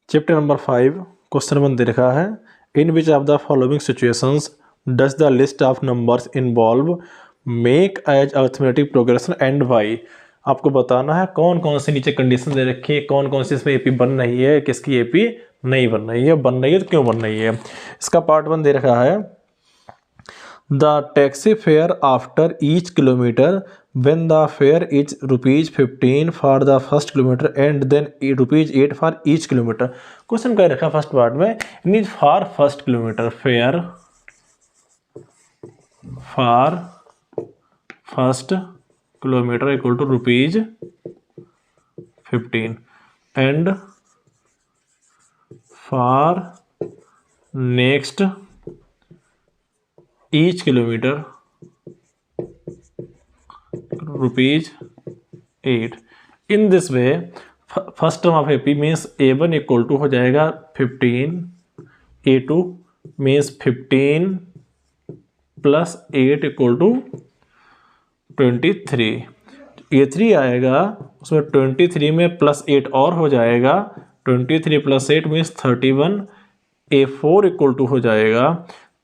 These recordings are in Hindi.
चैप्टर नंबर 5 क्वेश्चन 1 दे रखा है। In which of the following situations does the list of numbers involve make as arithmetic progression and why. आपको बताना है कौन कौन सी नीचे कंडीशन दे रखी है, कौन कौन सी इसमें एपी बन रही है, किसकी एपी नहीं बन रही है, बन रही है तो क्यों बन रही है। इसका पार्ट 1 दे रखा है। The taxi fare after each kilometre when the fare is ₹15 for the first kilometer and then ₹8 for each kilometer। Question कह रखा फर्स्ट पार्ट में mean for first kilometre fare for first kilometre equal to ₹15 and for next each kilometre ₹8। In this way first term of AP means A1 equal to हो जाएगा 15, A2 means 15 plus 8 equal to 23। A3 आएगा उसमें 23 में प्लस 8 और हो जाएगा 23 plus 8 means 31। A4 equal to हो जाएगा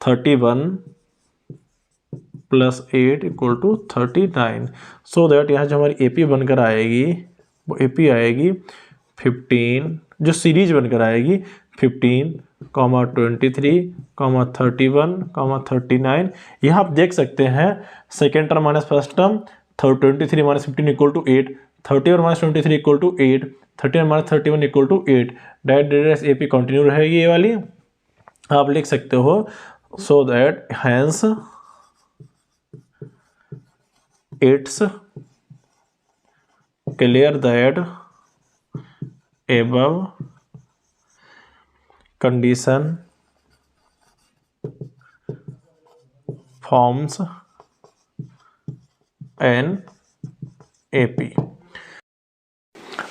31 plus 8 equal to 39। So that यहाँ जो हमारी एपी बनकर आएगी वो एपी आएगी 15, जो सीरीज बनकर आएगी 15, 23, 31, 39। यहाँ आप देख सकते हैं second term minus first term 23 minus 15 equal to 8, 31 minus 23 equal to 8, 31 minus 31 equal to 8। Direct AP continue रहेगी ये वाली, आप लिख सकते हो। So that hence it's clear that above condition forms an AP।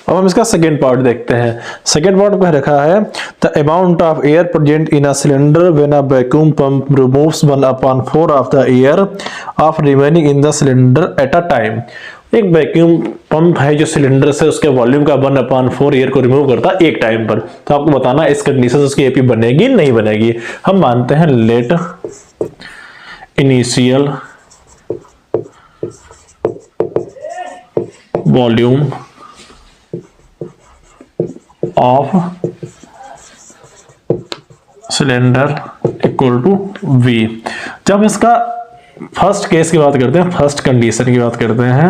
अब हम इसका सेकेंड पार्ट देखते हैं। सेकेंड पार्ट में रखा है the amount of air present in a cylinder when a vacuum pump removes 1/4 of the air of remaining in the cylinder at a time. एक वैक्यूम पंप है जो सिलेंडर से उसके वॉल्यूम का 1/4 एयर को रिमूव करता है एक टाइम पर। तो आपको बताना इस कंडीशन से उसकी एपी बनेगी नहीं बनेगी। हम मानते हैं let initial volume of cylinder equal to V। जब इसका फर्स्ट केस की बात करते हैं, फर्स्ट कंडीशन की बात करते हैं,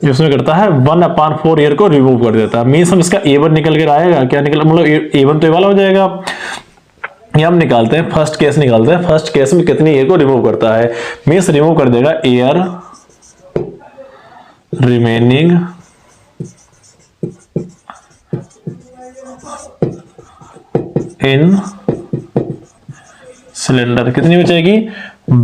जिसमें करता है 1/4 एयर को रिमूव कर देता है। मीन्स हम इसका A1 निकल कर आएगा, क्या निकल मतलब A1 तो ये वाला हो जाएगा। ये हम निकालते हैं, फर्स्ट केस निकालते हैं। फर्स्ट केस में कितनी एयर को रिमूव करता है, मीन्स रिमूव कर देगा एयर रिमेनिंग इन सिलेंडर। कितनी बचेगी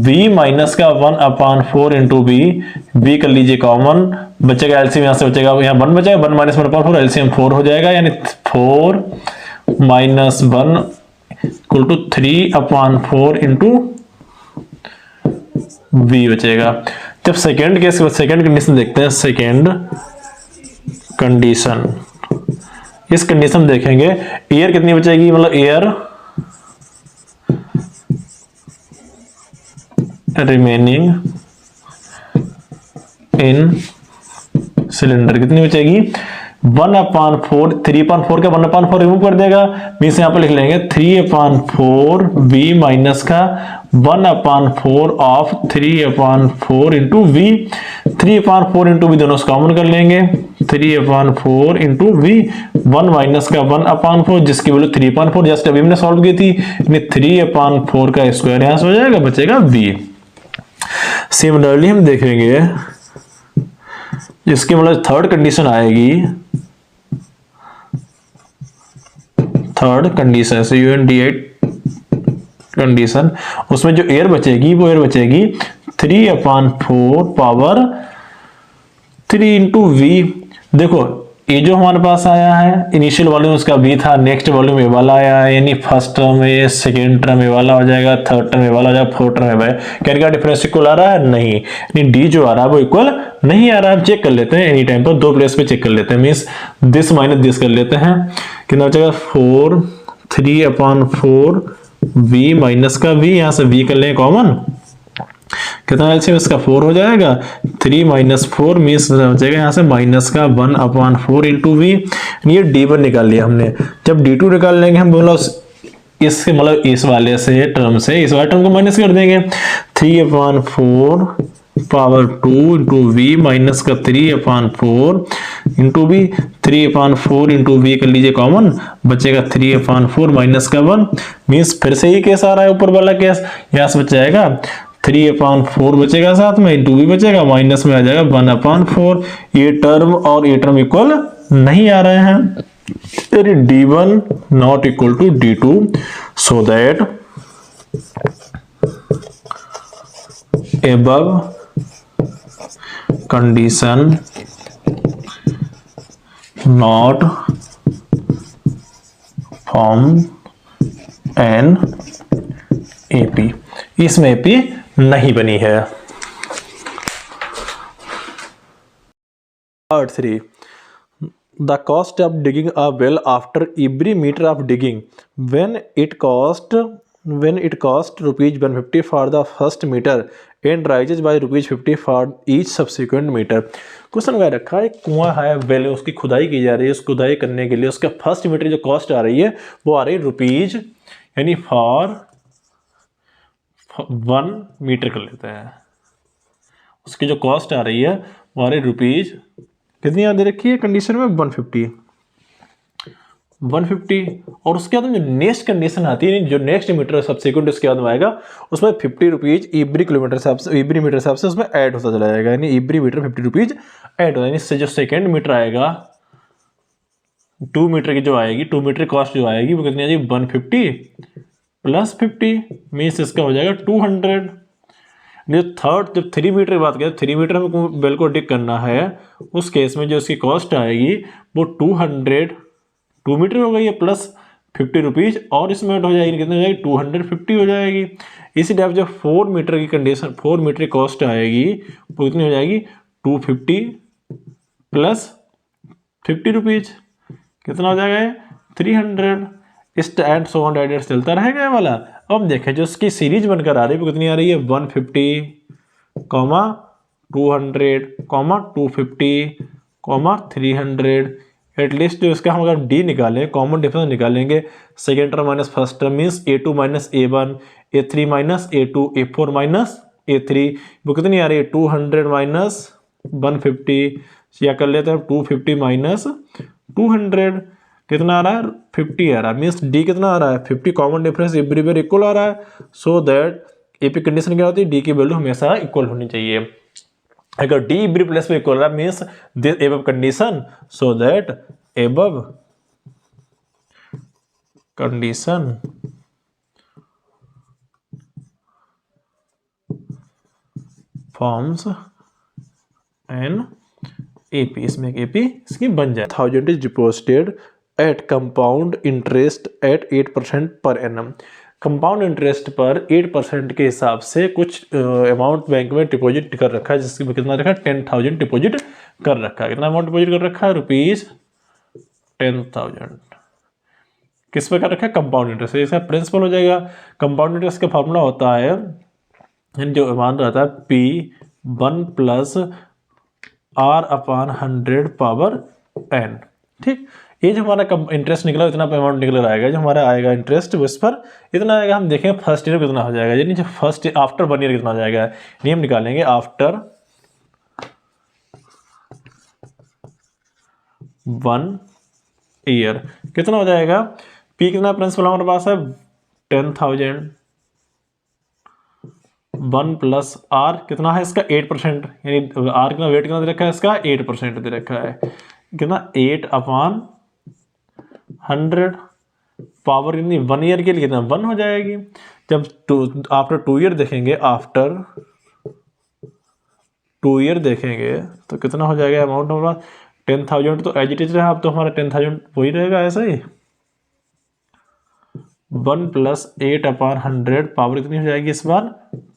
V माइनस का 1/4 इंटू B कर लीजिए कॉमन, बचेगा एलसीएम यहां से बचेगा, यहाँ 1 बचेगा, 1 माइनस 1/4 एलसीएम 4 हो जाएगा, यानी 4 minus 1 equal to 3/4 into V बचेगा। जब सेकेंड केस के बाद सेकेंड कंडीशन देखते हैं, सेकेंड कंडीशन, इस कंडीशन देखेंगे एयर कितनी बचेगी, मतलब एयर रिमेनिंग इन सिलेंडर कितनी बचेगी 1/4, 3/4 का 1/4 रिमूव कर देगा। मीन्स यहाँ पे लिख लेंगे 3/4 V माइनस का 1/4 of 3/4 into V। 3/4 into V दोनों कॉमन कर लेंगे, 3/4 इंटू V, 1 माइनस का 1/4 जिसकी वैल्यू 3/4 जस्ट अभी हमने सॉल्व की थी, 3/4 का स्क्वायर यहाँ से हो जाएगा, बचेगा V। सिमिलरली हम देखेंगे जिसकी मतलब थर्ड कंडीशन आएगी, थर्ड कंडीशन से UND8 कंडीशन, उसमें जो एयर बचेगी वो एयर बचेगी 3/4 पावर 3 इंटू V। देखो ये जो हमारे पास आया है इनिशियल वॉल्यूम उसका बी था, नेक्स्ट वॉल्यूम ए वाला आया है, यानी फर्स्ट टर्म ए, सेकेंड टर्म ए वाला हो जाएगा, थर्ड टर्म ए वाला हो जाएगा, फोर्थ टर्म ए वाला। क्या इनका डिफरेंस इक्वल आ रहा है? नहीं, यानी डी जो आ रहा है वो इक्वल नहीं आ रहा है। हम चेक कर लेते हैं एनी टाइम पर, दो प्लेस पे चेक कर लेते हैं, मीन्स दिस माइनस दिस कर लेते हैं। कितना बचेगा? 4 3/4 v माइनस का v, यहां से v कर लें कॉमन, कितना एलसीएम इसका 4 हो जाएगा। 3 - 4 मीन्स हो जाएगा यहाँ से माइनस का 1/4 इंटू वी। ये d1 निकाल लिया हमने। जब d2 निकाल लेंगे हम बोला इससे मतलब इस वाले से टर्म से इस वाले टर्म को माइनस कर देंगे। 3/4 पावर 2 इंटू वी माइनस का 3/4 इंटू वी। 3/4 इंटू वी कर लीजिए कॉमन, बचेगा 3/4 माइनस का 1 मीन्स फिर से ही केस आ रहा है ऊपर वाला केस, यहाँ से बच जाएगा 3/4 बचेगा, साथ में इंटू वी बचेगा, माइनस में आ जाएगा 1/4। ये टर्म और ये टर्म इक्वल नहीं आ रहे हैं, d1 not equal to d2, so that above condition not form an AP, इसमें AP नहीं बनी है। Part 3. The cost of digging a well after every meter of digging, when it cost rupees 150 for the first meter and rises by rupees 50 for each subsequent meter। Question क्या रखा है, कुआं है, वेल, उसकी खुदाई की जा रही है, उस खुदाई करने के लिए उसका फर्स्ट मीटर जो कॉस्ट आ रही है वो आ रही है रुपीज, यानी फॉर 1 मीटर कर लेते हैं, उसकी जो कॉस्ट आ रही है वो आ रही रुपीज कितनी याद रखी है कंडीशन में 150 और उसके बाद जो नेक्स्ट कंडीशन आती है, जो नेक्स्ट मीटर सब्सिक्वेंट उसके बाद में आएगा उसमें 50 रुपीज एवरी किलोमीटर हिसाब से, एवरी मीटर हिसाब से उसमें ऐड होता चला जाएगा, यानी एवरी मीटर 50 रुपीज ऐड होगा। इससे जो सेकेंड मीटर आएगा 2 मीटर की जो आएगी, 2 मीटर कॉस्ट जो आएगी वो कितनी आ जाएगी 150 प्लस 50 मीन्स इसका हो जाएगा 200। जो थर्ड, जब 3 मीटर की बात करें, 3 मीटर में बेल को डिग करना है, उस केस में जो उसकी कॉस्ट आएगी वो 2 मीटर हो गई है प्लस 50 रुपीज और इसमें ऐड हो जाएगी, कितनी हो जाएगी 250 हो जाएगी। इसी टाइप जो 4 मीटर की कंडीशन, 4 मीटर की कॉस्ट आएगी वो कितनी हो जाएगी 250 प्लस 50 रुपीज, कितना हो जाएगा 300। इस एंड सो ऑन एडेड चलता रहेगा वाला। अब देखें जो उसकी सीरीज बनकर आ रही है वो कितनी आ रही है 150, 200, 250, 300। एटलीस्ट जो इसका हम अगर डी निकालें, कॉमन डिफरेंस निकालेंगे, second term minus first term means A2 minus A1, A3 minus A2, A4 minus A3, वो कितनी आ रही है 200 माइनस 150, या कर लेते हैं 250 माइनस 200, कितना आ रहा है 50 आ रहा है, मीन्स डी कितना आ रहा है 50, कॉमन डिफरेंस एवरीवेयर इक्वल आ रहा है। सो दैट एपी कंडीशन क्या होती है, डी की वैल्यू हमेशा इक्वल होनी चाहिए। अगर डी एवरी प्लेस पे इक्वल रहा है means this above condition, so that above condition forms an AP, इसमें एक एपी इसकी बन जाए। 1000 is deposited at compound interest at 8% per annum. Compound interest पर 8% के हिसाब से कुछ अमाउंट बैंक में डिपॉजिट कर रखा है, जिसकी कितना रखा है 10,000 डिपॉजिट कर रखा है। कितना अमाउंट डिपॉजिट कर रखा है रुपीज 10,000। किस पे कर रखा है कंपाउंड इंटरेस्ट, इसका प्रिंसिपल हो जाएगा। कंपाउंड इंटरेस्ट का फॉर्मूला होता है जो अमाउंट रहता है P1 plus R/100 power n। ठीक, ये जो हमारा इंटरेस्ट निकला इतना अमाउंट निकल आएगा, जो हमारा आएगा इंटरेस्ट उस पर इतना आएगा। हम देखें फर्स्ट ईयर कितना हो जाएगा, यानी जो फर्स्ट आफ्टर 1 ईयर कितना हो जाएगा, नियम निकालेंगे आफ्टर 1 ईयर कितना हो जाएगा। पी कितना प्रिंसिपल हमारे पास है 10,000, 1 प्लस आर कितना है इसका 8%, यानी आर कितना वेट कितना दे रखा है इसका 8% दे रखा है, कितना 8/100 पावर कितनी 1 ईयर के लिए कितना 1 हो जाएगी। जब आफ्टर 2 ईयर देखेंगे, आफ्टर 2 ईयर देखेंगे तो कितना हो जाएगा अमाउंट हमारा 10,000 तो एज इट इज रहा, अब तो हमारा 10,000 वही रहेगा ऐसा ही। 1 + 8/100 पावर कितनी हो जाएगी इस बार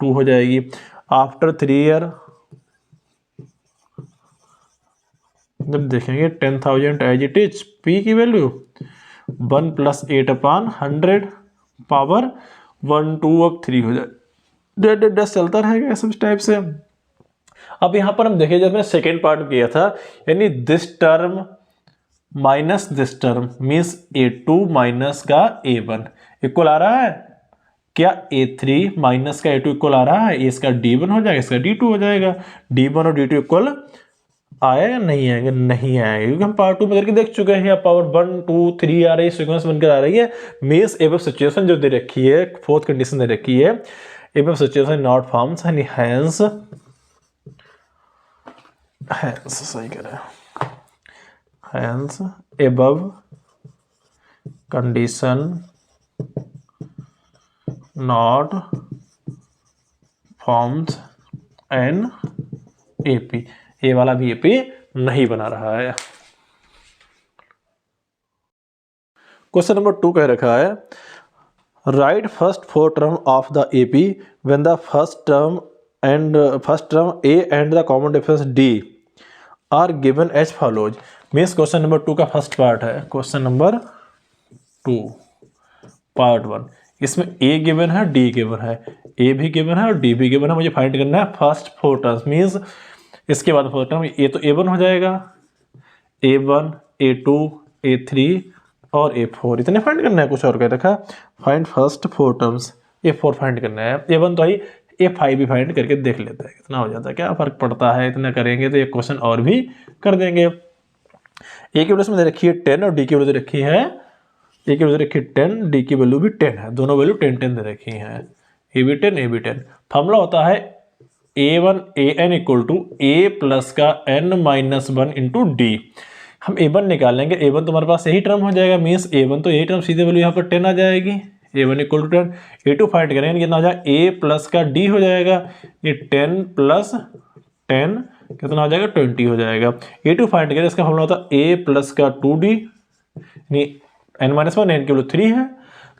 2 हो जाएगी। आफ्टर 3 ईयर जब देखेंगे 10,000 एज इट इज, पी की वैल्यू 1 + 8/100 पावर 1 2 अब 3 हो जाए, डेड चलता रहेगा ऐसे टाइप से। अब यहाँ पर हम देखें, जब मैं सेकेंड पार्ट किया था, यानी this term minus this term means A2 minus का A1 इक्वल आ रहा है क्या, A3 माइनस का A2 इक्वल आ रहा है, इसका D1 हो जाएगा, इसका D2 हो जाएगा। D1 और D2 इक्वल आएगा नहीं आएगा, नहीं आएगा, क्योंकि हम पार्ट 2 में करके देख चुके हैं। पावर 1 2 3 आ रही है, सीक्वेंस बनकर आ रही है। मीन्स एबव सिचुएशन जो दे रखी है, फोर्थ कंडीशन दे रखी है, above situation not forms any hence सही कह रहे हैं, hence above condition not forms an AP, A वाला भी एपी नहीं बना रहा है। क्वेश्चन नंबर 2 कह रखा है, right first 4 term of the AP when the first term A and the common difference D are given as follows. Means question number 2 का फर्स्ट पार्ट है, क्वेश्चन नंबर 2 पार्ट 1, इसमें ए गिवन है, डी गिवन है, ए भी गिवन है और डी भी गिवन है। मुझे फाइंड करना है फर्स्ट 4 टर्म्स, मीन्स इसके बाद 4 टर्म, ए तो A1 हो जाएगा, A1 A2 A3 और A4 इतने फाइंड करना है, कुछ और कह रखा find first 4 terms, A4 find करना है। A1 तो आई, A5 भी फाइंड करके देख लेते हैं कितना हो जाता है, क्या फर्क पड़ता है, इतना करेंगे तो एक क्वेश्चन और भी कर देंगे। ए की वैल्यू में दे रखी है 10 और डी की वैल्यू दे रखी है, ए की वैल्यू दे रखी है 10, डी की वैल्यू भी 10 है, दोनों वैल्यू 10 10 दे रखी है, ए भी 10 ए भी 10। फॉर्मूला होता है A1 AN equal to A plus का N-1 इंटू डी। हम A1 निकालेंगे, A1 तो हमारे पास यही टर्म हो जाएगा, मीन्स A1 तो यही टर्म सीधे वैल्यू यहाँ पर 10 आ जाएगी, A1 equal to 10। A2 find करेंगे कितना हो जाएगा, A प्लस का D हो जाएगा, ये 10 + 10 कितना हो जाएगा 20 हो जाएगा। A2 फाइंड करें, इसका फॉर्मूला होता है A प्लस का 2D, यानी N-1 N की वैल्यू 3 है,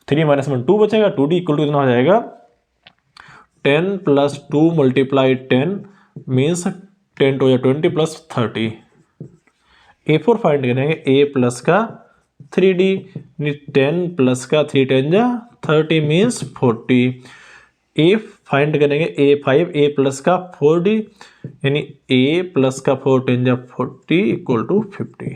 3 - 1 2 बचेगा, 2D इक्वल टू कितना हो जाएगा 10 + 2 × 10 मीन्स 10 to 20 + 30। A4 फाइंड करेंगे, A प्लस का 3D, 10 प्लस का 3 × 10 = 30 मीन्स 40। A फाइंड करेंगे A5, A प्लस का 4D, यानी A प्लस का 4 × 10 = 40 इक्वल टू 50।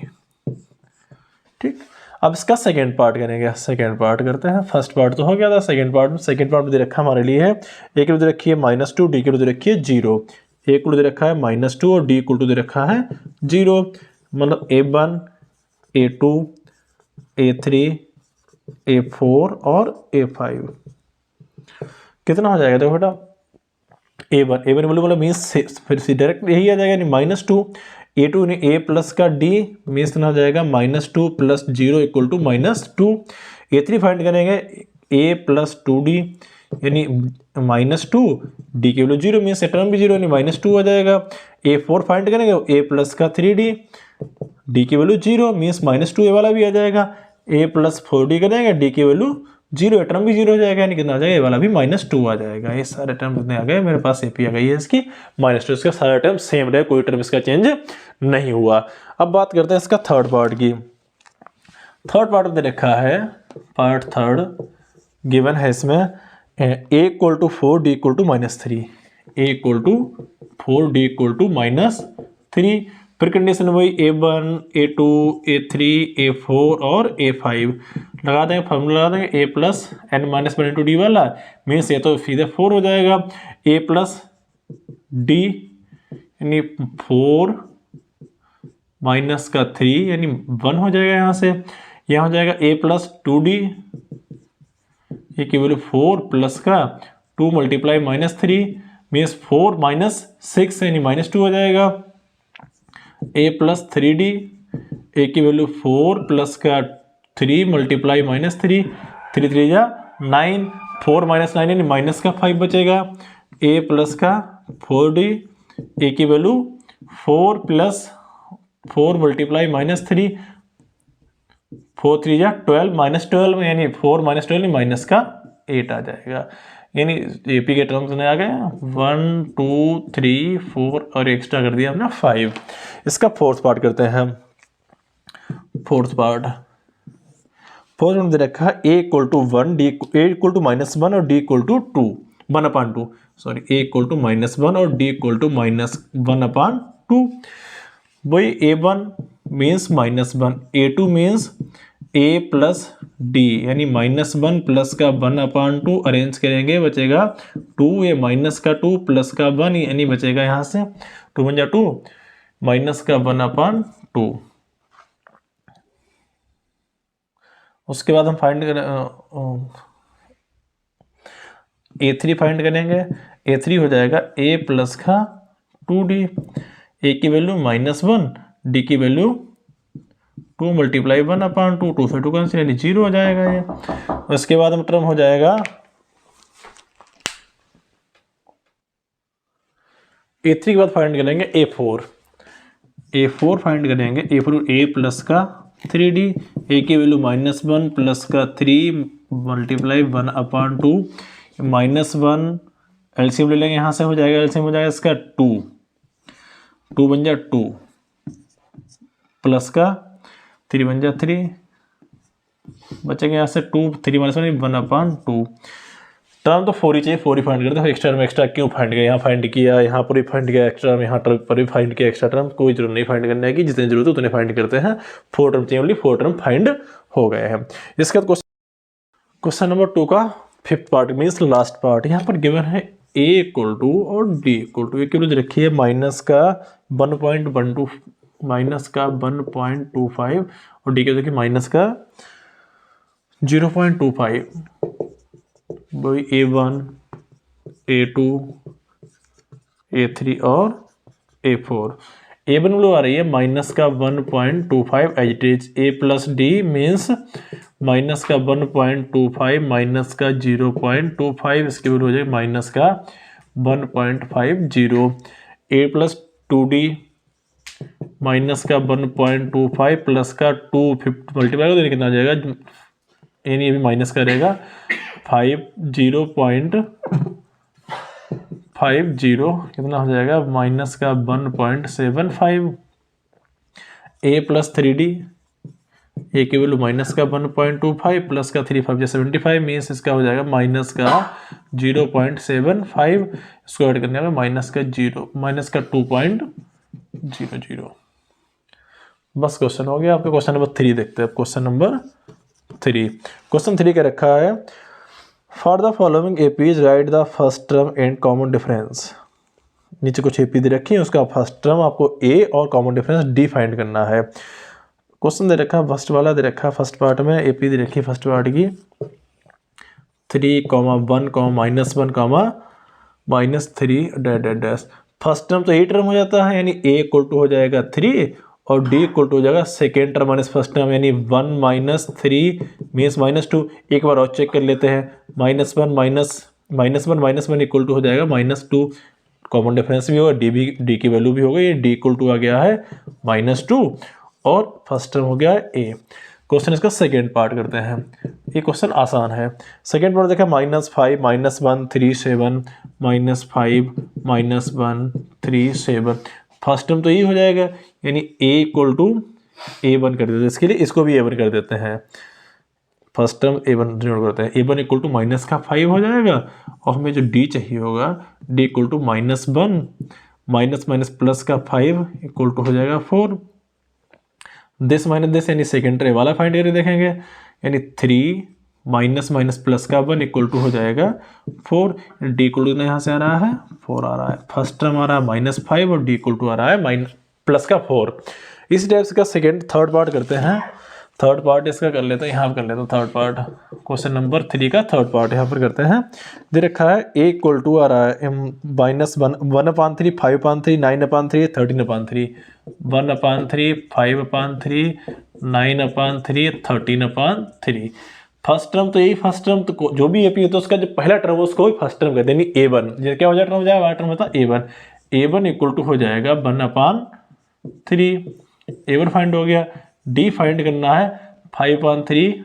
ठीक, अब इसका सेकेंड पार्ट करेंगे, सेकेंड पार्ट करते हैं। फर्स्ट पार्ट तो हो गया था, सेकेंड पार्ट में दे रखा हमारे लिए है, ए की वैल्यू दे रखी है -2, डी की वैल्यू दे रखी है 0। ए को दे रखा है -2 और डी इक्वल टू दे रखा है 0, मतलब A1 A2 A3 A4 और A5 कितना हो जाएगा, देखो बेटा A1 वैल्यू मतलब मीन्स फिर से डायरेक्ट यही आ जाएगा, यानी -2, A2 ने A प्लस का D मीन्स कितना हो जाएगा -2 + 0 इक्वल टू -2। A3 फाइंड करेंगे, A प्लस 2D यानी -2, D की वैल्यू 0 मीन्स टर्म भी 0 यानी -2 हो जाएगा। A4 फाइंड करेंगे, A प्लस का 3D, D की वैल्यू 0 मीन्स -2, ए वाला भी आ जाएगा। A प्लस 4D करेंगे, D की वैल्यू 0, टर्म भी 0 हो जाएगा, यानी कितना आ जाएगा, ए वाला भी -2 आ जाएगा। ये सारे टर्म कितने आ गए मेरे पास, एपी आ गई है इसकी -2, इसका सारा टर्म सेम रहे, कोई टर्म इसका चेंज नहीं हुआ। अब बात करते हैं इसका थर्ड पार्ट की। थर्ड पार्ट दे रखा है, पार्ट थर्ड गिवन है इसमें A = 4 D = -3, A = 4 D = -3। फिर कंडीशन वही A1 A2 A3 A4 और A5 लगा देंगे, फॉर्मूला लगा देंगे, A plus N-1 into D वाला मीन्स ये तो सीधे 4 हो जाएगा, A प्लस D यानी 4 माइनस का 3 यानी 1 हो जाएगा, यहाँ से यहाँ हो जाएगा A प्लस 2D, ये की वैल्यू 4 प्लस का 2 × -3 मीन्स 4 - 6 यानी -2 हो जाएगा। A प्लस 3D, A की वैल्यू 4 प्लस का 3 × -3, 3 3 जा 9, 4 - 9 यानी माइनस का 5 बचेगा। A प्लस का 4D, A की वैल्यू 4 प्लस 4 मल्टीप्लाई -3, 4 3 जा 12 -12 यानी 4 -12 माइनस का 8 आ जाएगा। यानी एपी के टर्म्स में आ गया 1 2 3 4 और एक्स्ट्रा कर दिया हमने 5। इसका फोर्थ पार्ट करते हैं हम। फोर्थ पार्ट दे रखा है a equal to 1, d a equal to -1 और d equal to 2 1/2 sorry a equal to -1 और d इक्वल टू -1/2। वही a1 means -1, a2 means a plus d यानी -1 प्लस का 1/2 अरेंज करेंगे बचेगा 2, ये माइनस का 2 प्लस का 1 यानी बचेगा यहाँ से 2 बन जा 2 माइनस का 1/2। उसके बाद हम फाइंड कर a3 फाइंड करेंगे। a3 हो जाएगा a प्लस का 2d, a की वैल्यू -1, d की वैल्यू 2 मल्टीप्लाई 1/2, 2 से 2 कैंसिल यानी 0 हो जाएगा ये। उसके बाद हम टर्म हो जाएगा a3 के बाद फाइंड करेंगे a4 फाइंड करेंगे। a4 a प्लस का 3d, a की वैल्यू -1 प्लस का 3 मल्टीप्लाई 1/2 -1 एलसीएम ले लेंगे, यहाँ से हो जाएगा एलसीएम हो जाएगा इसका 2 बन जा 2 प्लस का 3 बन जा 3 बचेगा यहाँ से 2 3 -1/2। टर्म तो 4 ही चाहिए, 4 ही फाइंड करते हैं। एक्स्ट्रा में एक्स्ट्रा क्यों फाइंड किया, यहाँ फाइंड किया, यहाँ पर भी फाइंड किया एक्स्ट्रा में, यहाँ टर्म पर भी फाइंड किया एक्स्ट्रा टर्म, कोई जरूरत नहीं फाइंड करने की, जितनी जरूरत है उतने फाइंड करते हैं। 4 टर्म चाहिए, ओनली 4 टर्म फाइंड हो गए हैं। इसके बाद क्वेश्चन नंबर 2 का 5th part means last part. यहाँ पर गिवन है a इक्वल टू और d इक्वल टू, एक वैल्यू रखी है माइनस का 1.25 और d की देखिए माइनस का 0.25। वही a1 a2 a3 और a4। a1 वैल्यू आ रही है माइनस का 1.25 as it is, a plus D means minus का 1.25 माइनस का 0.25, इसकी वैल्यू हो जाएगी माइनस का 1.50। a प्लस 2d माइनस का 1.25 प्लस का 2 मल्टीप्लाई करेंगे कितना आ जाएगा, यानी ये भी माइनस का रहेगा 0.50 कितना हो जाएगा माइनस का 1.75। a प्लस 3d, a की वैल्यू माइनस का 1.25 प्लस का 3 5 75 मीन्स इसका हो जाएगा माइनस का 0.75, इसको ऐड करने में माइनस का 2.00। बस क्वेश्चन हो गया आपका। क्वेश्चन नंबर 3 देखते हैं। क्वेश्चन नंबर 3 क्या रखा है, for the following APs right the first term and common difference. नीचे कुछ एपी दे रखी है, उसका फर्स्ट टर्म आपको ए और कॉमन डिफरेंस डी फाइंड करना है। क्वेश्चन दे रखा फर्स्ट वाला दे रखा फर्स्ट पार्ट में एपी दे रखी फर्स्ट पार्ट की 3, -1, -3 फर्स्ट टर्म तो ए टर्म हो जाता है, यानी ए इक्वल टू हो जाएगा 3 और डी इक्वल टू हो जाएगा second term minus first term, यानी 1 - 3 मीन्स -2। एक बार और चेक कर लेते हैं, -1 इक्वल टू हो जाएगा -2, कॉमन डिफरेंस भी होगा, डी की वैल्यू भी होगा, ये डी इक्वल टू आ गया है -2 और फर्स्ट टर्म हो गया है ए। क्वेश्चन इसका सेकेंड पार्ट करते हैं। ये क्वेश्चन आसान है। सेकेंड पार्ट देखा -5 -1 3 7 -5 -1 3 7। फर्स्ट टर्म तो ये हो जाएगा, यानी a इक्वल टू a1 कर देते हैं, इसके लिए इसको भी a1 कर देते हैं। फर्स्ट टर्म a1 जोड़ करते हैं, a1 इक्वल टू माइनस का 5 हो जाएगा और हमें जो d चाहिए होगा d equal to -1 minus plus का 5 इक्वल टू हो जाएगा 4। दिस माइनस दिस यानी सेकेंड ट्रे वाला फाइंड करके देखेंगे, यानी 3 माइनस प्लस का 1 इक्वल टू हो जाएगा 4। डी इक्वल टू यहाँ से आ रहा है 4 आ रहा है, फर्स्ट टर्म आ रहा है -5 और डी इक्वल टू आ रहा है प्लस का 4। इसी टाइप से का थर्ड पार्ट करते हैं। थर्ड पार्ट इसका कर लेते हैं, यहाँ पर कर लेते हैं थर्ड पार्ट। क्वेश्चन नंबर 3 का थर्ड पार्ट यहाँ पर करते हैं। दे रखा है a इक्वल टू आ रहा है -1 1/3 5/3 9/3 13/3 1/3 5/3 9/3 13/3। फर्स्ट टर्म तो यही फर्स्ट टर्म तो जो भी एपी है तो उसका जो पहला टर्म है उसको फर्स्ट टर्म कहते हैं, यानी a1 क्या हो जाएगा वाला टर्म होता है a1 इक्वल टू हो जाएगा 1/3 A1 फाइंड हो गया। D फाइंड करना है 5/3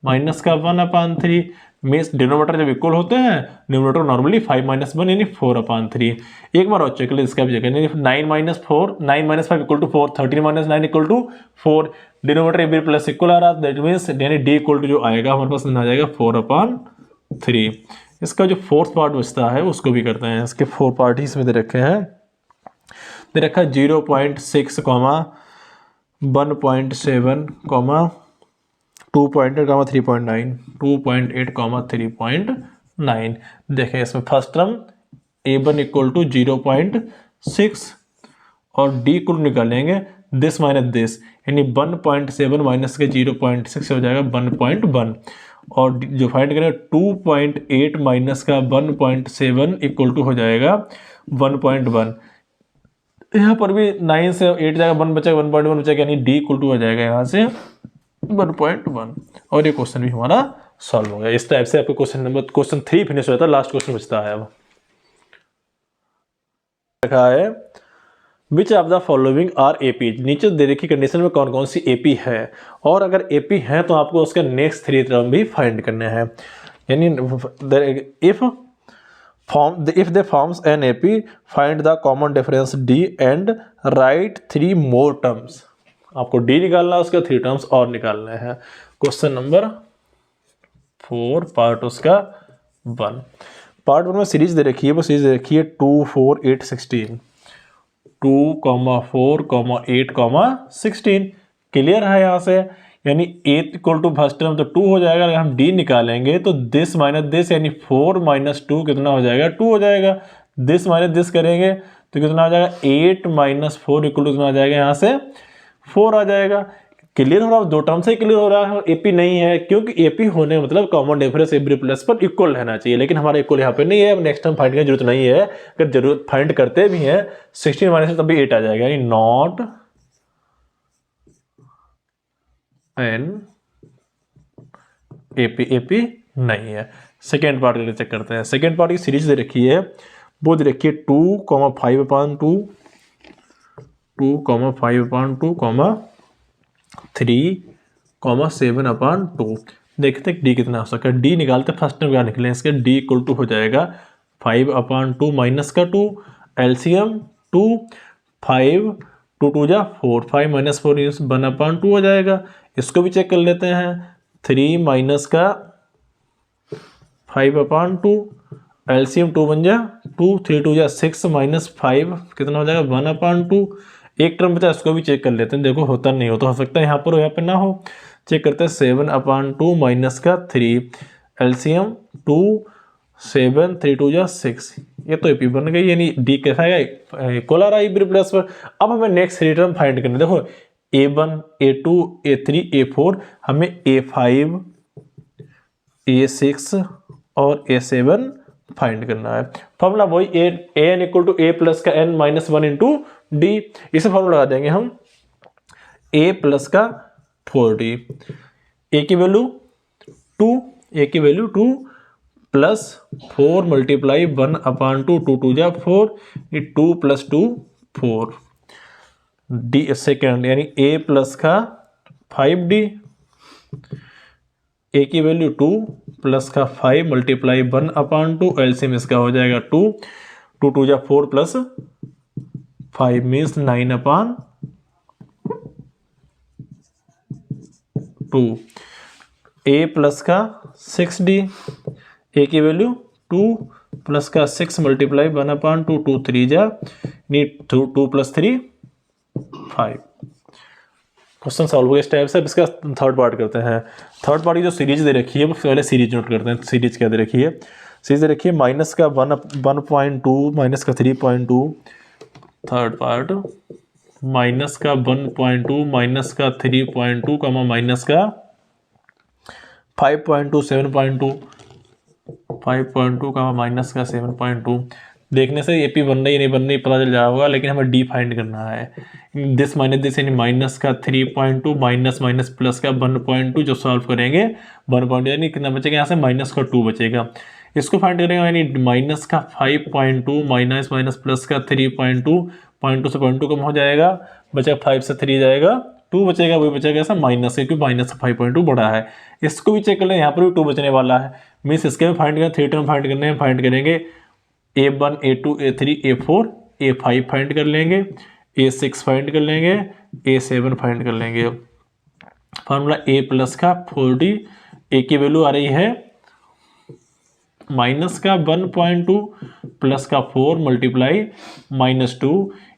माइनस का 1/3 मीन्स डिनोमीटर जब इक्वल होते हैं न्यूमरेटर नॉर्मली 5 - 1 यानी 4/3। एक बार और चेक कर ले इसका भी चेक करें। 9 - 4 9 - 5 = 4 13 - 9 = 4 denominator A B plus equal आ रहा दैट मीन्स यानी डी इक्वल टू जो आएगा हमारे पास आ जाएगा 4/3। इसका जो फोर्थ पार्ट बचता है उसको भी करते हैं। इसके 4 पार्ट ही इसमें दे रखे हैं। दे रखा 0.6, 1.7, 2.8, 3.9 2.8, 3.9। देखें इसमें फर्स्ट टर्म A1 = 0.6 और D को निकालेंगे दिस माइनस दिस यानी 1.7 माइनस के 0.6 हो जाएगा 1.1 और जो फाइंड करेंगे 2.8 माइनस का 1.7 = हो जाएगा 1.1। यहाँ पर भी 9 से 8 जाएगा 1 बचेगा 1.1 बचेगा यानी D = हो जाएगा यहाँ से 1.1 और ये क्वेश्चन भी हमारा सॉल्व हो गया। इस टाइप से आपको क्वेश्चन 3 फिनिश होता है। लास्ट क्वेश्चन बचता है। अब लिखा है which of the following are AP. नीचे दे रखी कंडीशन में कौन कौन सी एपी है और अगर एपी है तो आपको उसके नेक्स्ट 3 टर्म भी फाइंड करने हैं। यानी if they forms an AP, find the common difference D and write 3 more terms। आपको D निकालना है, उसका 3 टर्म्स और निकालने हैं। क्वेश्चन नंबर 4 पार्ट उसका 1। पार्ट 1 में सीरीज दे रखी है, वो सीरीज दे रखी है 2, 4, 8, 16 2, 4, 8, 16 क्लियर है यहाँ से। यानी 8 = फर्स्ट टर्म तो 2 हो जाएगा। अगर हम D निकालेंगे तो दिस माइनस दिस यानी 4 - 2 कितना हो जाएगा 2 हो जाएगा। दिस माइनस दिस करेंगे तो कितना हो जाएगा 8 - 4 = कितना आ जाएगा यहाँ से 4 आ जाएगा। क्लियर हो रहा है, 2 टर्म से क्लियर हो रहा है। एपी नहीं है क्योंकि एपी होने मतलब कॉमन डिफरेंस एवरी प्लस पर इक्वल रहना चाहिए, लेकिन हमारा इक्वल यहाँ पे नहीं है। नेक्स्ट टाइम फाइंड करने की जरूरत नहीं है। अगर जरूरत फाइंड करते भी हैं 16 माइनस तब भी 8 आ जाएगा यानी नॉट एन एपी नहीं है। सेकेंड पार्ट के लिए चेक करते हैं। सेकेंड पार्ट की सीरीज दे रखी है, वो दे रखी है 2, 5/2 2, 5/2, 3, 7/2। देखते हैं D कितना हो सकता है। D निकालते फर्स्ट टर्म क्या निकले इसके D = हो जाएगा 5/2 माइनस का 2 LCM 2 5 2 2 जा 4 5 - 4 1/2 हो जाएगा। इसको भी चेक कर लेते हैं। 3 माइनस का 5/2 LCM 2 1 जा 2 3 2 जा 6 - 5 कितना हो जाएगा 1/2। एक टर्म बचा इसको भी चेक कर लेते हैं। देखो होता नहीं हो तो हो सकता है यहाँ पर हो यहाँ पे ना हो। चेक करते हैं 7/2 माइनस का 3 LCM 2 7 3 2 जा 6 ये तो एपी बन गई यानी D कैसा है इक्वल आ रहा है एपी प्लस पर। अब हमें नेक्स्ट 3 टर्म फाइंड करने। देखो A1 A2 A3 A4 हमें A5 A6 और A7 फाइंड करना है। फॉर्मूला वही an = a प्लस का n - 1 × D। इसे फॉर्मूला लगा देंगे हम a प्लस का 4D। a की वैल्यू 2 प्लस 4 × 1/2 2 2 जा 4 2 + 2 4 D सेकेंड यानी a प्लस का 5D। a की वैल्यू 2 प्लस का 5 × 1/2 एलसीएम इसका हो जाएगा 2 2 2 जा 4 प्लस 5 मीन्स 9/2। a प्लस का 6D a की वैल्यू 2 प्लस का 6 × 1/2 2 3 जा 2 + 3 5। क्वेश्चन सॉल्व हो गया इस टाइप से। अब इसका थर्ड पार्ट करते हैं। थर्ड पार्ट की जो सीरीज दे रखी है वो पहले सीरीज नोट करते हैं। सीरीज क्या दे रखी है? सीरीज दे रखी है माइनस का 1.2 माइनस का 3.2। थर्ड पार्ट माइनस का 1.2 माइनस का 3.2 माइनस का 5.2 7.2 5.2 माइनस का 7.2। देखने से एपी बन रही नहीं बन रही पता चल जाएगा होगा, लेकिन हमें डी फाइंड करना है। दिस माइनस दिस यानी माइनस का 3.2 माइनस माइनस प्लस का 1.2 जो सॉल्व करेंगे 1.2 यानी कितना बचेगा यहाँ से माइनस का 2 बचेगा। इसको फाइंड करेंगे यानी माइनस का 5.2 माइनस माइनस प्लस का 3.2 0.2 से 0.2 कम हो जाएगा बचेगा 5 से 3 जाएगा 2 बचेगा, वही बचेगा ऐसा माइनस है, क्योंकि माइनस 5.2 बड़ा है। इसको भी चेक कर लें, यहाँ पर भी 2 बचने वाला है, मीन्स इसके में फाइंड करना, 3 टर्म फाइंड करने हैं, फाइंड करेंगे A1 A2 A3 A4 A5 find कर लेंगे, A6 फाइंड कर लेंगे, A7 फाइंड कर लेंगे। फार्मूला A प्लस का 4D, A की वैल्यू आ रही है माइनस का 1.2 प्लस का 4 मल्टीप्लाई -2,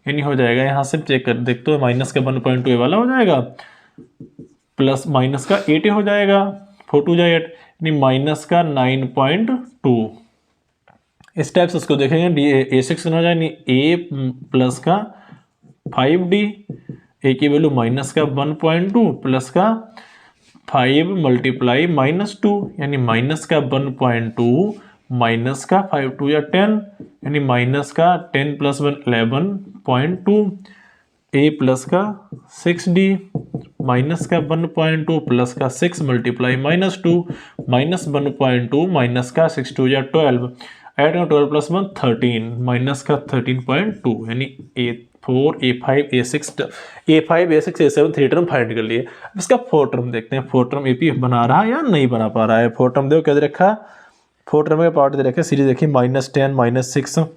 यानी हो जाएगा, यहाँ से चेक कर देखते हो, माइनस का 1.2 ये वाला हो जाएगा, प्लस माइनस का 8 हो जाएगा, 4 2 8, यानी माइनस का 9.2। इस टाइप से इसको देखेंगे, A6 हो जाए, यानी A प्लस का 5D, A की वैल्यू माइनस का 1.2 प्लस का 5 मल्टीप्लाई -2, यानी माइनस का 1.2 माइनस का 5 2 या 10, यानी माइनस का 10 प्लस 1 11.2। A प्लस का 6D माइनस का 1.2 प्लस का 6 मल्टीप्लाई -2 माइनस 1.2 माइनस का 6 2 या 12, ऐड 12 प्लस 1 13 माइनस का 13.2, यानी A4 A5 A6 A7 3 term find कर लिए। अब इसका 4 टर्म देखते हैं, 4 टर्म AP बना रहा है या नहीं बना पा रहा है। 4 टर्म देखो क्या दे रखा, 4 टर्म का पार्ट दे रखा है, सीरीज देखिए -10 -6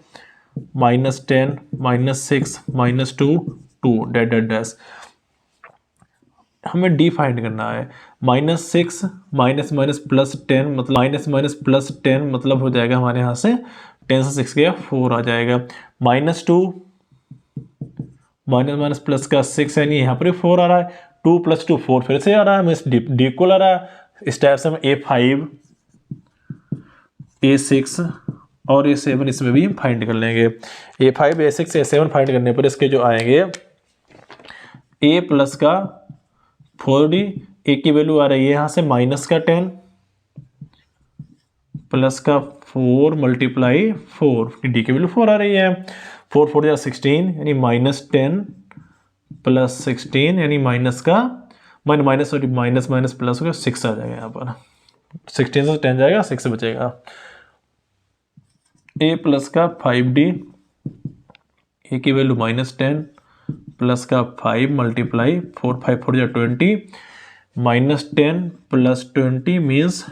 -10 -6 -2 2 डैश डैश डैश। हमें D फाइंड करना है, -6 माइनस माइनस प्लस 10 मतलब माइनस प्लस 10 मतलब हो जाएगा हमारे यहाँ से 10 से 6 गया 4 आ जाएगा, -2 माइनस माइनस प्लस का 6, यानी यहाँ पर 4 आ रहा है, 2 + 2 4 फिर से आ रहा है, मीन्स D इक्वल आ रहा है। इस टाइप से हम A5 A6 और A7 इसमें भी फाइंड कर लेंगे। A5 A6 A7 फाइंड करने पर इसके जो आएंगे, A प्लस का 4D, A की वैल्यू आ रही है यहाँ से माइनस का 10 प्लस का 4 मल्टीप्लाई 4, D की वैल्यू 4 आ रही है, 4 4 या 16, यानी -10 प्लस 16, यानी माइनस का माइनस प्लस होगा 6 आ जाएगा, यहाँ पर 16 से 10 जाएगा 6 बचेगा। A प्लस का 5D, A की वैल्यू -10 प्लस का 5 मल्टीप्लाई 4 5 4 या 20, -10 प्लस 20 मीन्स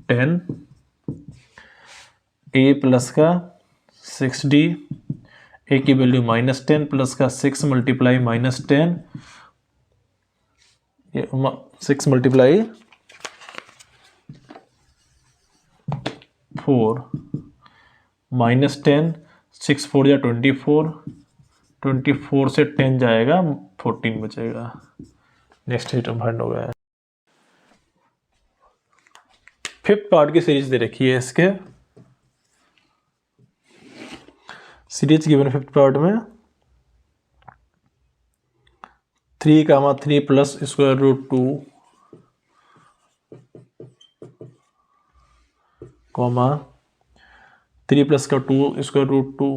10। A प्लस का 6D, A की वैल्यू -10 प्लस का 6 मल्टीप्लाई -10, 6 मल्टीप्लाई 4 -10 6 4 या 24, 24 से 10 जाएगा 14 बचेगा। नेक्स्ट टर्म फाइंड हो गया है। फिफ्थ पार्ट की सीरीज दे रखी है, इसके सीरीज गिवन फिफ्थ पार्ट में 3, 3 प्लस √2 कॉमा 3 प्लस का 2 √2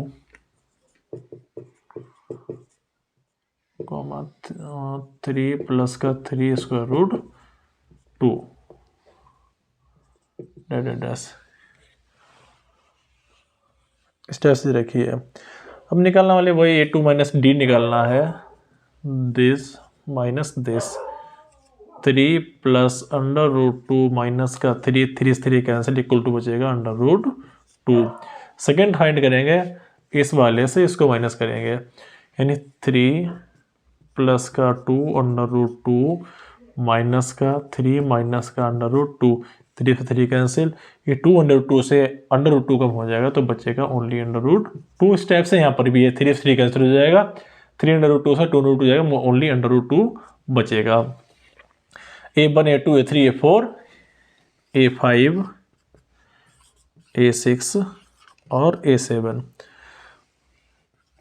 कॉमा 3 प्लस का 3 √2 डैश स्टेप्स दे रखी है। अब निकालने वाले वही A2 माइनस D निकालना है, this minus this, 3 plus √2 minus का 3 3 3 कैंसिल इक्वल टू बचेगा √2। सेकेंड फाइंड करेंगे, इस वाले से इसको माइनस करेंगे, यानी 3 प्लस का 2 √2 माइनस का 3 माइनस का √2, 3 से 3 कैंसिल, ये 2 √2 से √2 कम हो जाएगा तो बचेगा ओनली √2। इस टाइप से यहाँ पर भी ये 3 से 3 कैंसिल हो जाएगा, 3 √2 से 2 √2 जाएगा, ओनली √2 बचेगा। A1 A2 A3 A4 A5 A6 और A7,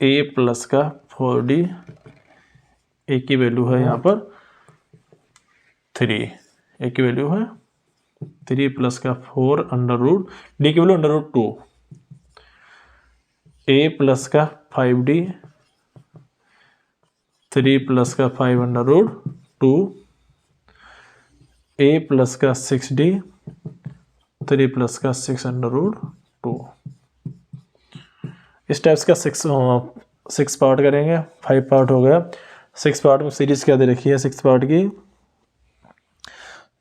A प्लस का 4D, A की वैल्यू है यहाँ पर 3, A की वैल्यू है 3 प्लस का 4 D की वैल्यू √2, A प्लस का 5D, 3 प्लस का 5 √2, A प्लस का 6D, 3 प्लस का 6 √2। इस टाइप्स का 6 पार्ट करेंगे, 5 पार्ट हो गया। सिक्स पार्ट में सीरीज क्या दे रखी है सिक्स पार्ट की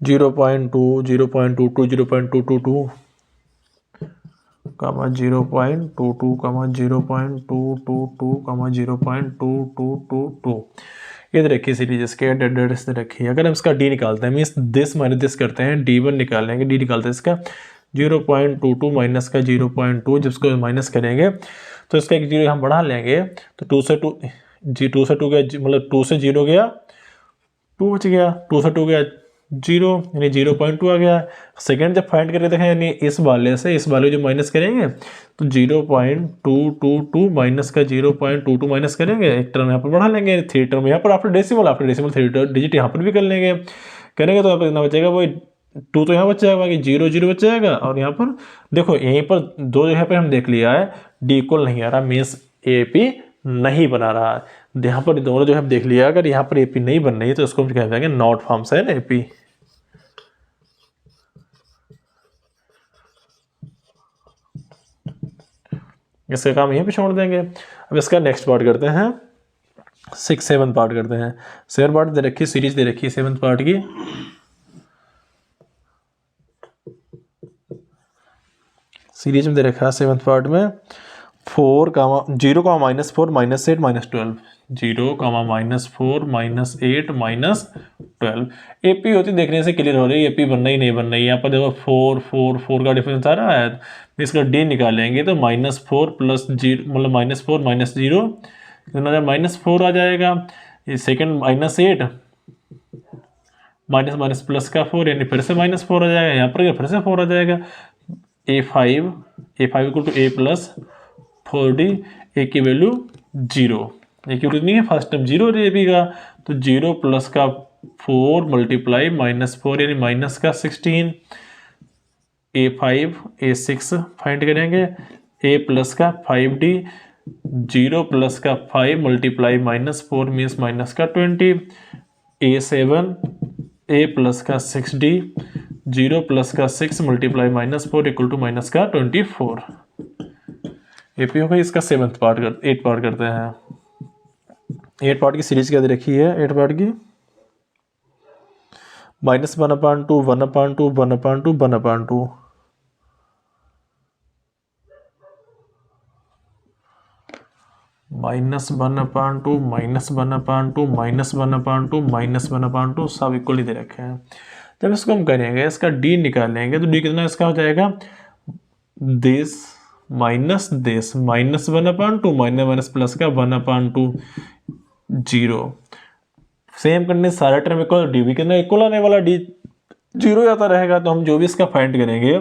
0.2 0.22 0.222 कामा 0.22 कामा 0.222 कामा 0.2222 ये दे रखी है सीरीज इसके डेड्स दे रखी है। अगर हम इसका डी निकालते हैं मीन्स दिस माइनस दिस करते हैं D1 निकालेंगे डी निकालते हैं इसका 0.22 माइनस का 0.2 जब इसको माइनस करेंगे तो इसका एक जीरो हम बढ़ा लेंगे तो 2 से 2 गया मतलब 2 से 0 गया 2 बच गया 2 से 2 गया 0 यानी 0.2 आ गया। सेकेंड जब फाइंड करके देखें यानी इस वाले से इस वाले जो माइनस करेंगे तो 0.222 माइनस का 0.22 माइनस करेंगे एक टर्म यहाँ पर बढ़ा लेंगे 3 टर्म यहाँ पर आफ्टर डेसिमल 3 डिजिट यहाँ पर भी कर लेंगे करेंगे तो यहाँ पर कितना बचेगा वो 2 तो यहाँ बच जाएगा बाकी 0 0 बच जाएगा। और यहाँ पर देखो यहीं पर दो जगह पर हम देख लिया है डी इक्वल नहीं आ रहा मीन्स AP नहीं बना रहा है। यहाँ पर दोनों जो हम देख लिया अगर यहाँ पर AP नहीं बन रही तो इसको हम क्या कहेंगे नॉट फॉर्म्स है AP। इसका काम यहीं पे छोड़ देंगे। अब इसका नेक्स्ट पार्ट करते हैं 7 पार्ट करते हैं। 7 पार्ट दे रखी सीरीज दे रखी है 7 पार्ट की सीरीज में दे रखा है 7 पार्ट में 4 कामा 0 कामा -4 -8 -12 0 कामा -4 -8 -12 AP होती देखने से क्लियर हो रही है AP बनना ही नहीं बनना ही। यहाँ पर देखो 4 4 4 का डिफरेंस आ रहा है इसका D निकालेंगे तो -4 प्लस 0 मतलब -4 -0 -4 आ जाएगा। ये सेकेंड -8 माइनस प्लस का 4 यानी फिर से -4 आ जाएगा यहाँ पर फिर से 4 आ जाएगा। A5 equal to A plus 4D A की वैल्यू 0 A की वैल्यू नहीं है फर्स्ट टाइम 0 AP का तो 0 प्लस का 4 मल्टीप्लाई -4 यानी माइनस का 16 A5 A6 फाइंड करेंगे A प्लस का 5D 0 प्लस का 5 मल्टीप्लाई -4 मीन्स माइनस का 20 A7 A प्लस का 6D 0 प्लस का 6 मल्टीप्लाई -4 इक्वल टू माइनस का 24 AP होगा। इसका 8 पार्ट करते हैं। 8 पार्ट की सीरीज क्या दे रखी है 8 पार्ट की -1/2 1/2 1/2 1/2 -1/2 -1/2 -1/2 सब इक्वली दे रखे हैं। जब इसको हम करेंगे इसका D निकालेंगे तो D कितना इसका हो जाएगा this minus this -1/2 minus plus का 1/2 0 सेम करने सारे टर्म इक्वल D भी कितना इक्वल आने वाला D 0 आता रहेगा। तो हम जो भी इसका फाइंड करेंगे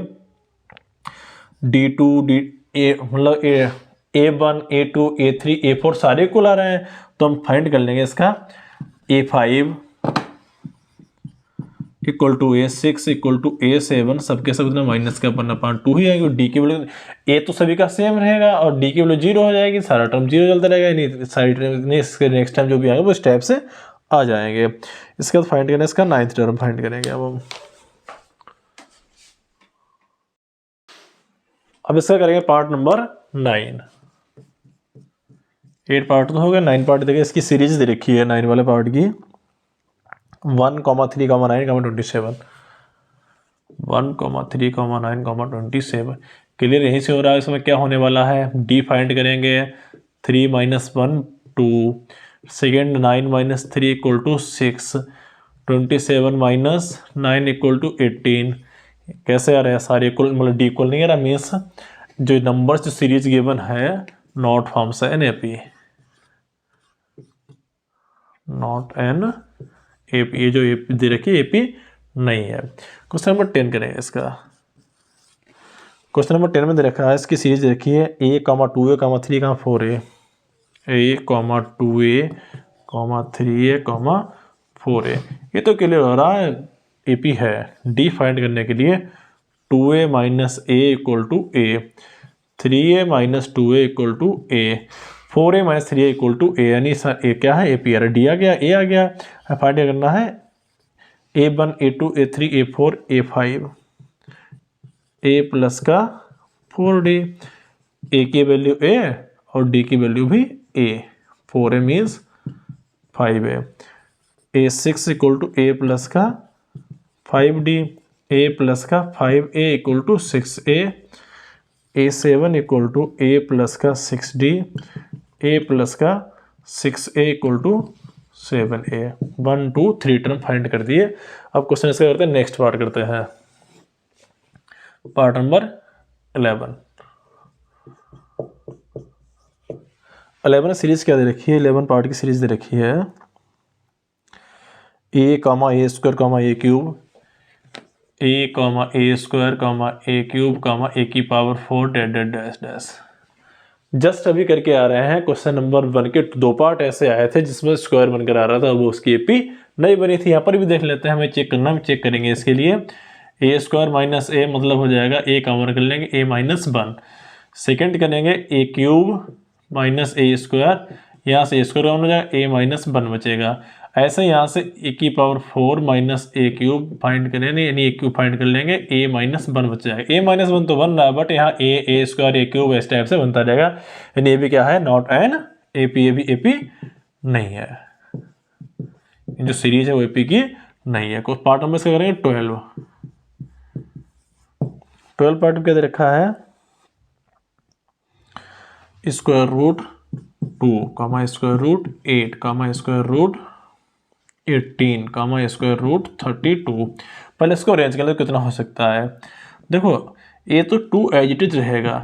D2 D A मतलब A1 A2 A3 A4 सारे इक्वल आ रहे हैं तो हम फाइंड कर लेंगे इसका A5 equal to A6 equal to A7 सबके सब इतना माइनस का 1/2 ही आएगी। D की वैल्यू A तो सभी का सेम रहेगा और D की वैल्यू 0 हो जाएगी सारा टर्म 0 चलता रहेगा नहीं सारी टर्म इसके नेक्स्ट टाइम जो भी आएगा वो इस टाइप से आ जाएंगे। इसके बाद फाइंड करना इसका 9th टर्म फाइंड करेंगे। अब इसका करेंगे पार्ट नंबर 9। 8 पार्ट तो हो गया 9 पार्ट देखिए इसकी सीरीज दे रखी है 9 वाले पार्ट की 1, 3, 9, 27 1, 3, 9, 27 क्लियर यहीं से हो रहा है। इसमें क्या होने वाला है D फाइंड करेंगे 3 - 1 2 second 9 - 3 equal to 6 27 - 9 equal to 18 कैसे आ रहे हैं सारे इक्वल मतलब D इक्वल नहीं आ रहा मीन्स जो नंबर्स जो सीरीज गिवन है नॉट फॉर्म्स है NAP नॉट एन AP ये जो AP दे रखी है AP नहीं है। क्वेश्चन नंबर 10 करेंगे इसका। क्वेश्चन नंबर 10 में दे रखा है इसकी सीरीज दे रखी है A, 2A, 3, 4A A, 2A, 3A, 4A ये तो क्लियर हो रहा है AP है। D फाइंड करने के लिए 2A - A equal to A 3A - 2A equal to A 4A - 3A equal to A यानी A क्या है AP आ रहा है D आ गया A आ गया। फाइंड करना है A1 A2 A3 A4 A5 A plus का 4D A की वैल्यू A और D की वैल्यू भी A 4A means 5a, A6 equal to a plus का 5d, a प्लस का 5a equal to 6a, A7 equal to a plus का 6d, a प्लस का 6a equal to 7a। 1 2 3 term find कर दिए। अब क्वेश्चन इसका करते हैं, नेक्स्ट पार्ट करते हैं, पार्ट नंबर 11। 11 सीरीज क्या दे रखी है, 11 पार्ट की सीरीज दे रखी है, a comma A square comma A cube, a comma A square comma A cube comma A की power 4 dash dash dash dash. Just अभी करके आ रहे हैं, क्वेश्चन नंबर 1 के 2 पार्ट ऐसे आए थे जिसमें स्क्वायर बनकर आ रहा था, वो उसकी एपी नहीं बनी थी। यहाँ पर भी देख लेते हैं, हमें चेक करना, हम चेक करेंगे इसके लिए। ए स्क्वायर माइनस ए मतलब हो जाएगा ए कॉमन कर लेंगे, ए माइनस 1। सेकेंड करेंगे ए क्यूब माइनस ए स्क्वायर, यहाँ से ए स्क्वायर कॉमन हो जाएगा, ए माइनस 1 बचेगा। ऐसे यहाँ से ए की पावर 4 माइनस ए क्यूब फाइंड करेंगे, यानी ए क्यूब फाइंड कर लेंगे, ए माइनस 1 बच जाएगा। ए माइनस 1 तो बन रहा है, बट यहाँ ए स्क्वायर ए क्यूब इस टाइप से बनता जाएगा, यानी ए भी क्या है, नॉट एन एपी, ए भी एपी नहीं है, जो सीरीज है वो एपी की नहीं है। कुछ पार्ट नंबर इसका करेंगे 12। 12 पार्ट में क्या दे रखा है, स्क्वायर रूट 2 कामा स्क्वायर रूट 8 कामा स्क्वायर रूट 18 कामा स्क्वायर रूट 32। पहले इसको अरेंज कर ले कितना हो सकता है। देखो ये तो 2 एज इट इज रहेगा,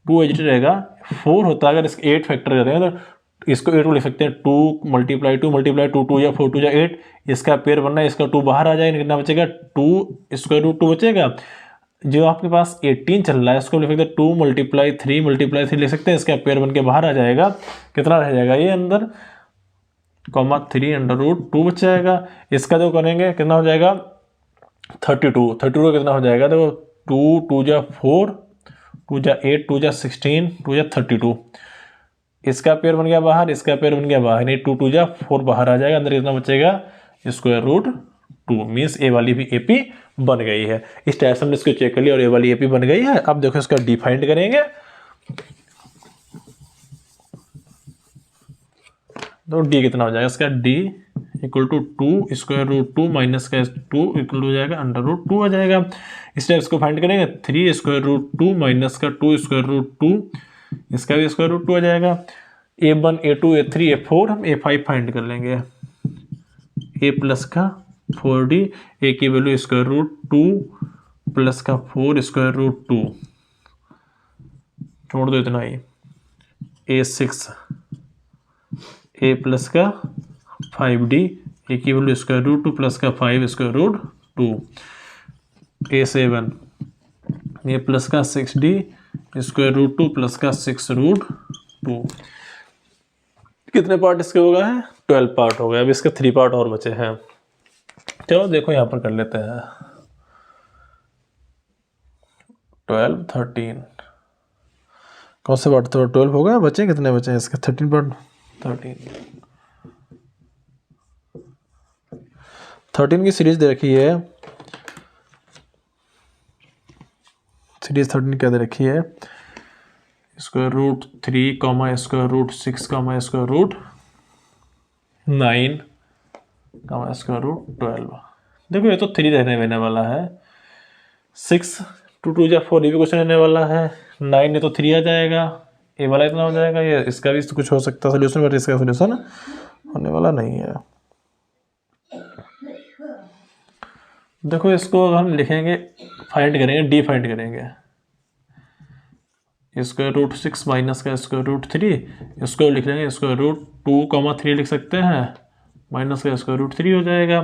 2 एज इट इज रहेगा। 4 होता है, अगर इसके 8 फैक्टर करेंगे तो इसको 8 को लिख सकते हैं, 2 मल्टीप्लाई 2 मल्टीप्लाई 2, 2 या 4 2 या 8, इसका पेयर बनना है, इसका 2 बाहर आ जाएगा, कितना बचेगा, 2 स्क्वायर रूट 2 बचेगा। जो आपके पास 18 चल रहा है इसको लिख सकते हैं 2 मल्टीप्लाई 3 लिख सकते हैं, इसका पेयर बन के बाहर आ जाएगा, कितना रह जाएगा ये अंदर, कॉमा 3 अंडर रूट 2 बच जाएगा। इसका जो करेंगे कितना हो जाएगा, 32 का कितना हो जाएगा, देखो 2 2 जा 4, 2 जा 8, 2 जा 16, 2 जा 32। इसका पेयर बन गया बाहर, इसका पेयर बन गया बाहर, नहीं 2 2 जा 4 बाहर आ जाएगा, अंदर कितना बचेगा, स्क्वायर रूट 2। मीन्स ए वाली भी एपी बन गई है। इस टाइप से हमने इसको चेक कर लिया और ए वाली एपी बन गई है। अब देखो इसका डी फाइंड करेंगे, तो डी कितना हो जाएगा इसका, D equal to 2 square root 2 minus का 2 इक्वल हो जाएगा अंडर रूट 2 आ जाएगा। इस टाइप इसको फाइंड करेंगे, 3 स्क्वायर रूट 2 माइनस का 2 स्क्वायर रूट 2, इसका भी स्क्वायर रूट 2 आ जाएगा। A1 A2 A3 A4 हम A5 फाइंड कर लेंगे, a प्लस का 4d, a की वैल्यू स्क्वायर रूट 2 प्लस का 4 स्क्वायर रूट 2, छोड़ दो इतना ही, A6 a प्लस का 5d, a की वैल्यू स्क्वायर रूट 2 प्लस का 5 square root 2, A7 a plus का 6d स्क्वायर रूट 2 प्लस का 6 रूट 2। कितने पार्ट इसके हो गए हैं, 12 पार्ट हो गए। अब इसके 3 पार्ट और बचे हैं, चलो देखो यहाँ पर कर लेते हैं। 12 13 कौन से पार्ट, तो 12 हो गया, बचे कितने बचे हैं इसके, 13 पार्ट। 13 की सीरीज दे रखी है, सीरीज 13 क्या दे रखी है, square root 3 comma square root 6 comma square root 9 comma square root 12। देखो ये तो 3 रहने वाला है, 6 2 2 जा 4 ये भी क्वेश्चन रहने वाला है, 9 ये तो 3 आ जाएगा, ये वाला इतना हो जाएगा, ये इसका भी कुछ हो सकता है सोल्यूशन, बट इसका सोल्यूशन होने वाला नहीं है। देखो इसको हम लिखेंगे, फाइंड करेंगे, डी फाइंड करेंगे, स्क्वायर रूट 6 माइनस का स्क्वायर रूट 3, इसको लिख लेंगे स्क्वायर रूट 2,3 लिख सकते हैं, माइनस का स्क्वायर रूट 3 हो जाएगा।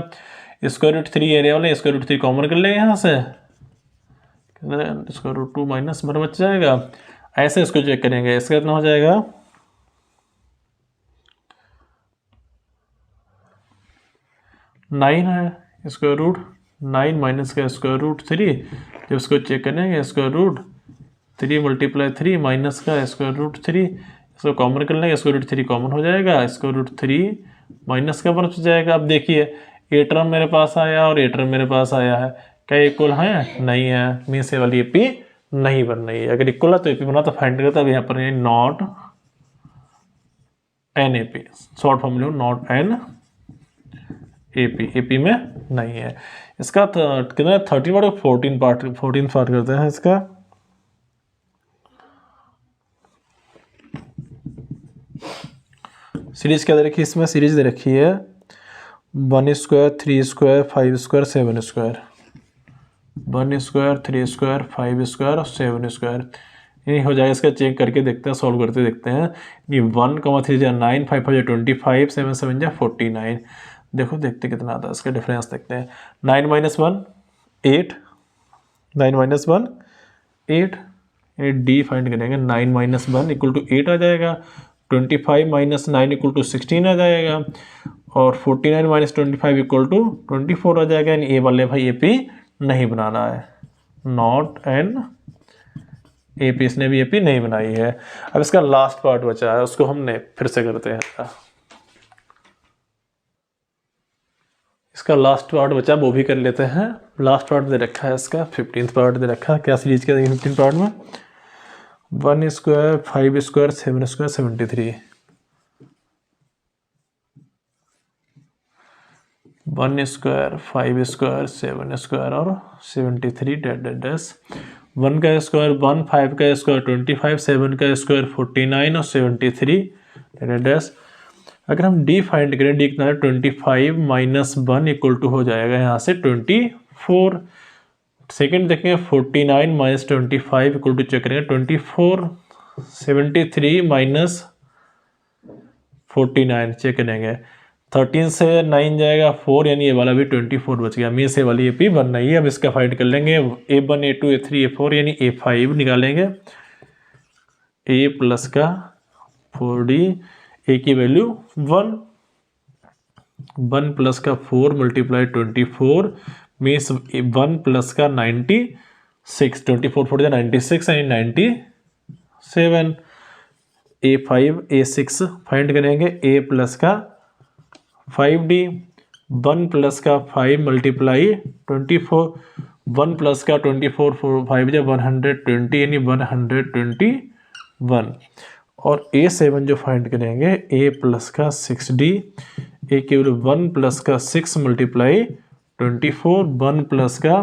स्क्वायर रूट 3 एरिया वाले स्क्वायर रूट 3 कॉमन कर लेंगे यहाँ से, स्क्वायर रूट 2 माइनस 1 बच जाएगा। ऐसे इसको चेक करेंगे, इसका कितना हो जाएगा, 9 है, स्क्वायर रूट 9 माइनस का स्क्वायर रूट 3, जब इसको चेक करेंगे स्क्वायर रूट 3 मल्टीप्लाई 3 माइनस का स्क्वायर रूट 3, इसको कॉमन कर लेंगे, स्क्वायर रूट 3 कॉमन हो जाएगा, स्क्वायर रूट 3 माइनस का 1 बच जाएगा। अब देखिए ए टर्म मेरे पास आया और ए टर्म मेरे पास आया है, क्या इक्वल है, नहीं है, मीन्स ये वाली एपी नहीं बन रही है। अगर इक्वल है तो एपी बना तो फाइंड करता है, अब यहाँ पर not NAP, short form low, not NAP, AP में नहीं है। इसका कितना है 13 पार्ट, 14 पार्ट करते हैं इसका। सीरीज क्या दे रखी है इसमें? सीरीज दे रखी है 1 square 3 square 5 square 7 square, 1 square 3 square 5 square और 7 स्क्वायर। ये हो जाएगा, इसका चेक करके देखते हैं, सॉल्व करते देखते हैं। ये 1 3 9, 5 5 25, 7 7 49। देखो देखते कितना आता है इसका डिफरेंस, देखते हैं। 9 - 1 8, 9 - 1 8, डी फाइंड करेंगे। 9 - 1 = 8 आ जाएगा, 25 - 9 = 16 आ जाएगा, और 49 - 25 = 24 आ जाएगा। यानी ए वाले भाई AP नहीं बनाना है, नॉट NAP, इसने भी AP नहीं बनाई है। अब इसका लास्ट पार्ट बचा है, उसको हमने फिर से करते हैं। इसका लास्ट पार्ट बचा, वो भी कर लेते हैं। लास्ट पार्ट दे रखा है इसका 15th पार्ट दे रखा है। क्या सीरीज के 15th पार्ट में? 1 square 5 square 7 square 73, 1 square 5 square 7 square और 73 डैश 1 का स्क्वायर 1, 5 का स्क्वायर 25, 7 का स्क्वायर 49 और 73 डैश। अगर हम डी फाइंड करें, डी कितना है 25 - 1 = हो जाएगा यहाँ से 24। सेकंड देखेंगे 49 - 25 = चेक करेंगे 24, 73 - 49 चेक करेंगे। 13 से 9 जाएगा 4, यानी ये वाला भी 24 बच गया। मीन्स ये वाली AP बन रही है। अब इसका फाइंड कर लेंगे, A1 A2 A3 A4 यानी A5 निकालेंगे। A प्लस का 4D, A की वैल्यू 1, 1 प्लस का 4 × 24 मीन्स 1 प्लस का 96, 24 4 96 यानी 97। A5 A6 फाइंड करेंगे। A प्लस का 5D, 1 प्लस का 5 × 24, 1 प्लस का 24 4 5 120 यानी 121। और A7 जो फाइंड करेंगे, A प्लस का 6D, A की वैल्यू 1 प्लस का 6 × 24, 1 प्लस का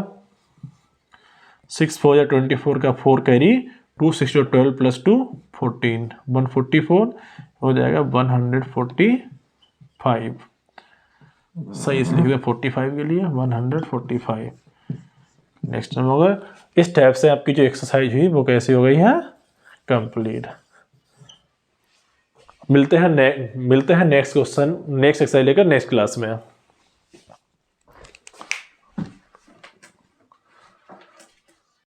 6 4 24 का 4 कैरी 2 6 12 + 2 14, 144 हो जाएगा 145। सही इसलिए लिख दिया 45 के लिए 145। नेक्स्ट टाइम होगा। इस टाइप से आपकी जो एक्सरसाइज हुई वो कैसी हो गई है? कंप्लीट। मिलते हैं नेक्स्ट क्वेश्चन, नेक्स्ट एक्सरसाइज लेकर नेक्स्ट क्लास में।